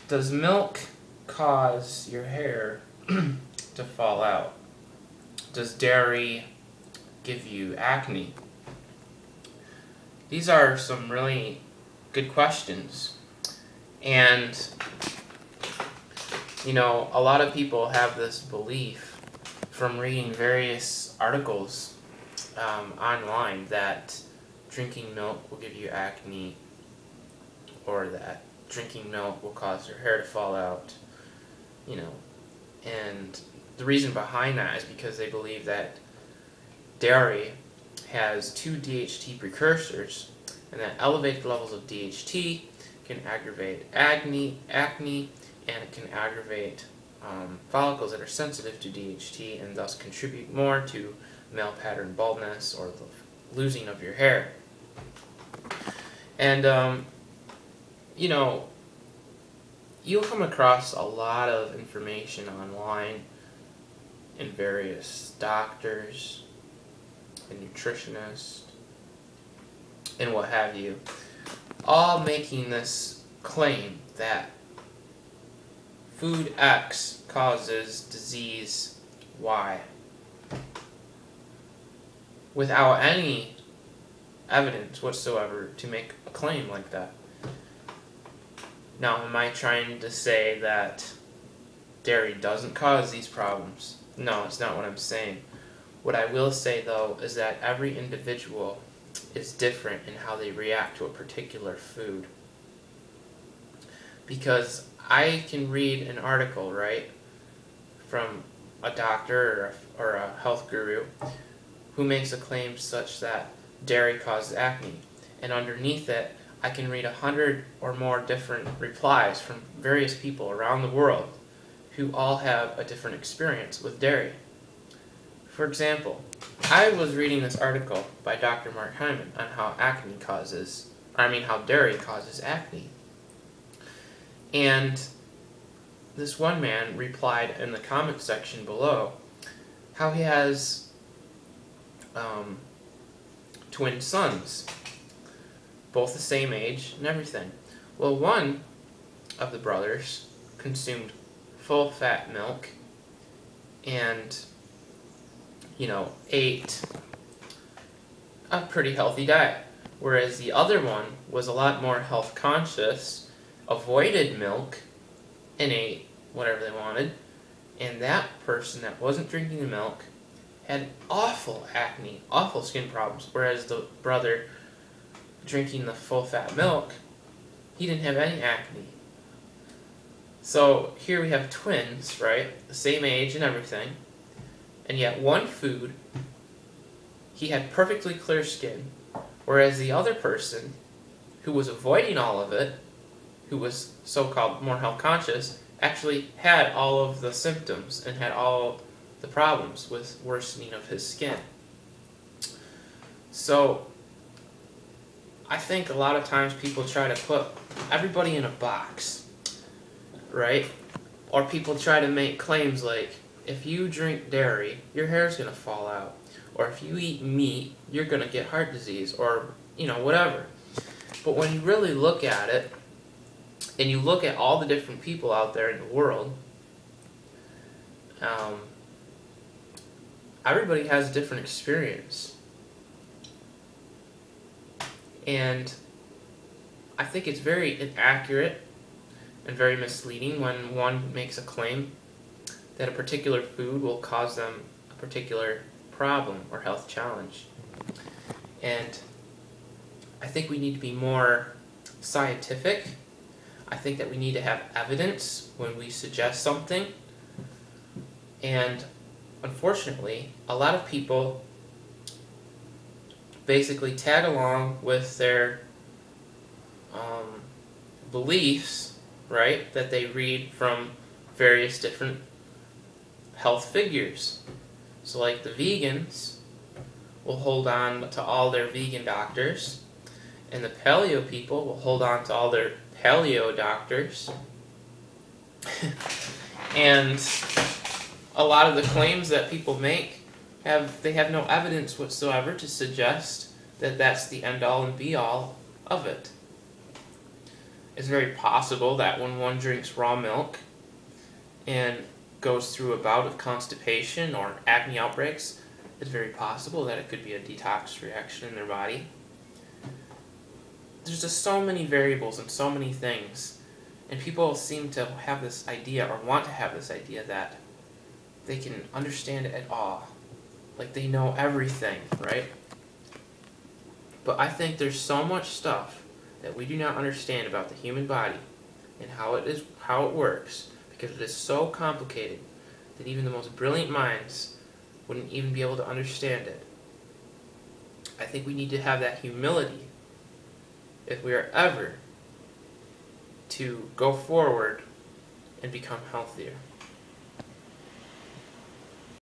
Does milk cause your hair to fall out? Does dairy give you acne? These are some really good questions. And, a lot of people have this belief from reading various articles online that drinking milk will give you acne, or that drinking milk will cause your hair to fall out, and the reason behind that is because they believe that dairy has 2 DHT precursors, and that elevated levels of DHT can aggravate acne, and it can aggravate follicles that are sensitive to DHT, and thus contribute more to male pattern baldness or the losing of your hair. And you'll come across a lot of information online in various doctors and nutritionists and what have you, all making this claim that food X causes disease Y without any evidence whatsoever to make a claim like that. Now, am I trying to say that dairy doesn't cause these problems? No, it's not what I'm saying. What I will say, though, is that every individual is different in how they react to a particular food. Because I can read an article, right, from a doctor or a health guru who makes a claim such that dairy causes acne, and underneath it, I can read 100 or more different replies from various people around the world who all have a different experience with dairy. For example, I was reading this article by Dr. Mark Hyman on how how dairy causes acne. And this one man replied in the comment section below how he has twin sons, both the same age and everything. Well, one of the brothers consumed full-fat milk and, ate a pretty healthy diet, whereas the other one was a lot more health-conscious, avoided milk, and ate whatever they wanted, and that person that wasn't drinking the milk had awful acne, awful skin problems, whereas the brother drinking the full-fat milk, he didn't have any acne. So here we have twins, right? The same age and everything, and yet one food, he had perfectly clear skin, whereas the other person, who was avoiding all of it, who was so-called more health conscious, actually had all of the symptoms and had all the problems with worsening of his skin. So I think a lot of times people try to put everybody in a box, right? Or people try to make claims like, if you drink dairy, your hair's going to fall out. Or if you eat meat, you're going to get heart disease, or, whatever. But when you really look at it, and you look at all the different people out there in the world, everybody has a different experience. And I think it's very inaccurate and very misleading when one makes a claim that a particular food will cause them a particular problem or health challenge. And I think we need to be more scientific. I think that we need to have evidence when we suggest something. And unfortunately, a lot of people basically tag along with their beliefs, right, that they read from various different health figures. So like the vegans will hold on to all their vegan doctors, and the paleo people will hold on to all their paleo doctors. And a lot of the claims that people make have no evidence whatsoever to suggest that that's the end all and be all of it. It's very possible that when one drinks raw milk and goes through a bout of constipation or acne outbreaks, it's very possible that it could be a detox reaction in their body. There's just so many variables and so many things, and people seem to have this idea, or want to have this idea, that they can understand it all. Like they know everything, right? But I think there's so much stuff that we do not understand about the human body and how it works, because it is so complicated that even the most brilliant minds wouldn't even be able to understand it. I think we need to have that humility if we are ever to go forward and become healthier.